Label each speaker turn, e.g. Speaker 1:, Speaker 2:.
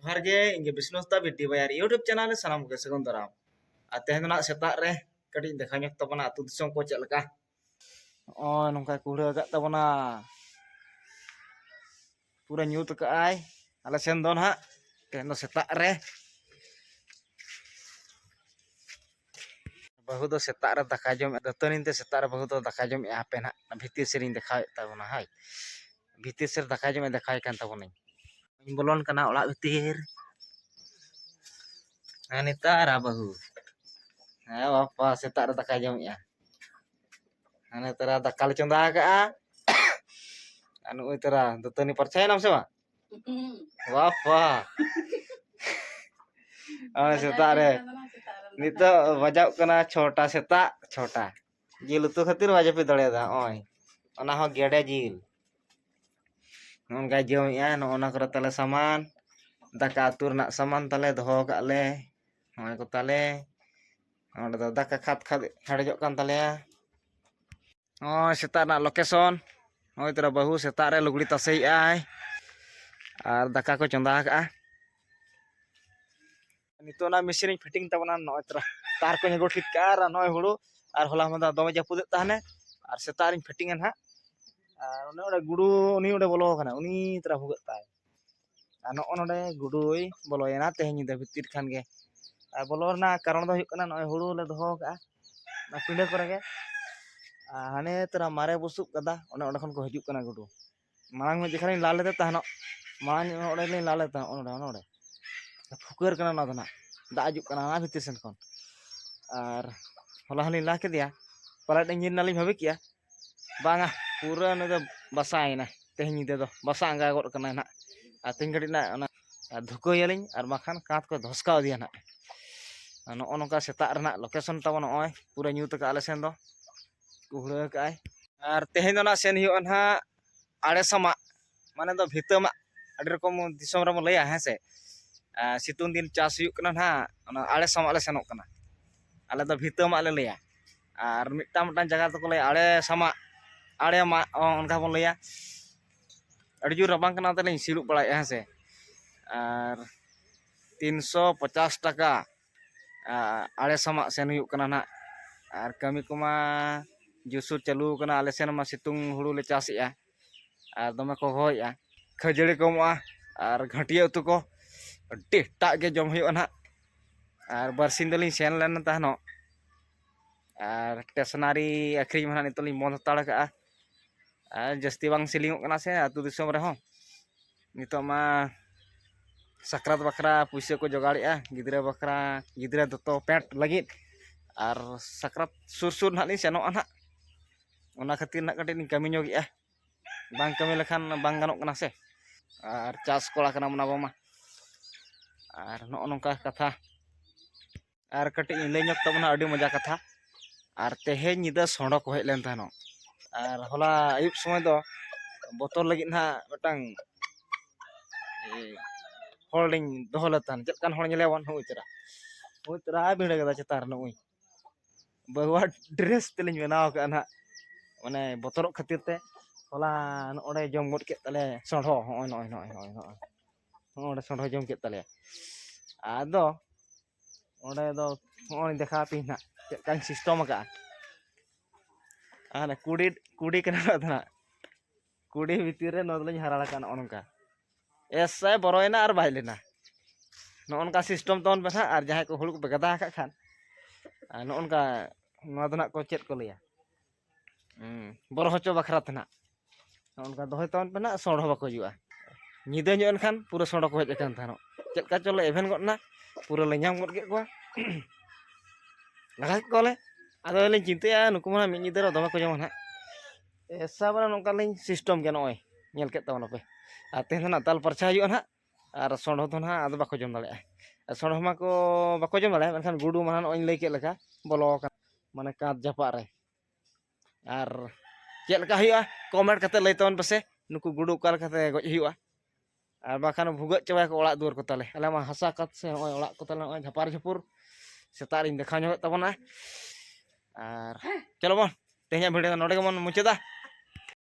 Speaker 1: Harga inge bisnos ta biddi bayar YouTube channel sanam ke segon daram. Ate na setak re kadi dekhanyok tabana atu disom ko cek leka. Oh nongka kuda agak tabana. Pura nyut ke ai. Ala sendon ha. Keno setak re. Bahu do setak re daka jom datonin te setak re bahu do daka jom e ape na bhitir sering dekhai tabana hai. Bhitir ser daka jom e dekhai kan tabana. Bolon kana olak bhitir. Anita ra bahu. Apa setak re daka jom ya. Ane tera dakal chonda ka anu tera dotoni percaya nam sama wapa setak re nito bajak kana chota setak chota jil utu khatir wajah pe dole da oi ona ho gede jil non ga jom ya no ona kora tale saman daka atur nak saman tale doho ka le oi ko tale onda do daka khat khat hadjok kan tale ya oh setak nak location oi tera bahu setak re lugli tasei ai ar daka ko chonda ka nito na machine fitting tabana noy tra tar ko nyego ठीक ka ar noy hulu ar hola mada dome japud tahane ar setar in fitting an ha ar one ode gudu uni ode bolo kana uni tra hugat tay ano onode gudui bolo ena tehni da bitir khan ge ar bolo na karon do huk kana noy hulu le doho ka na pinde kore ge hane tra mare busuk kada one onde khon ko hijuk kana gudu marang me jekhane lale te tahno marang ode le lale ta onode fuker kana na dana da ajuk kana na bitir sen kon R hola halin lah ke dia palat engine nalin bhabe kia banga pura na basai na tehni de do basa anga gor kana na ating gadi na ona dhuko yalin ar makan kat ko dhoska dia na no onka setak rena location tabon oi pura nyut ka ale sen do kuhura ka ai ar tehni do na sen hi on ha are sama mane do bhitama adi rokom disom ra mo laya hese situng din chas huyuk kana na ona are sama ale senok kana ale do bhitama ale laya ar mitang jaga to ko lay are sama are ma onka bon laya adi jur rabang kana tale siluk balai hese ar 350 taka are sama sen huyuk kana na ar kami kuma jusur chalu kana ale sen ma situng hulu le chas ya ar dome ko hoy ya khajari ko ma ar ghatia utu ko adi tak ge jom huyuk na ar barsin dalin sen len tahno ar stationery akhri mana nitoli mon hatar ka ar jasti bang silingok kana se atu disom reho nito ma sakrat bakra puisa ko jogari gidra bakra gidra doto pet lagi ar sakrat sur nak ni senok anak ona khatir nak kati ni kami nyogi bang kami lekhan bang ganok kana se ar chas kola kana mona bama ar no nongka katha ar kati le nyok tabona adi maja katha ar tehe nyida sondo ko hej len tahno ar hola ayub somoy do botol lagi na metang holding doholatan chet kan hol nyelewan hui tera bida kada cetar no ui bahwa dress telin benaw ka na mane botorok khatir te hola no ode jom god ke tale sondo hoy noy ode sondo jom ke tale ado ode do hoy dekha pi na chet kan system ka ana kudi kana na kudi bitir re nodlin harala kan onka esai boroina ar bailena no onka system ton bena ar jahay ko huluk begada ka khan no onka nodna ko chet ko leya boro hocho bakra tena no onka dohoy ton bena sondo bako jua nyida nyo kan pura sondo ko hej kan thano chet ka chole even got na pura le nyam got ge kwa lagat ko le ado le cinte ya nuku mana mi nyida ro doma ko jama na esa bana nongka le system ge noy nyel ket tawon pe ate na tal parcha yu na ar sondo to na ado bako jom dale sondo ma ko bako jom dale menkan gudu mana oin lay ket leka bolo kan mane kat japa re ar chet leka huyua comment kate lay tawon pase nuku gudu kal kate goj huyua ar bakan bhugat coba ko olak duar ko tale ale ma hasa kat se oy olak ko tale oy japar japur setar in dekha nyok tabona ar chalo mon tehnya video node mon mucheda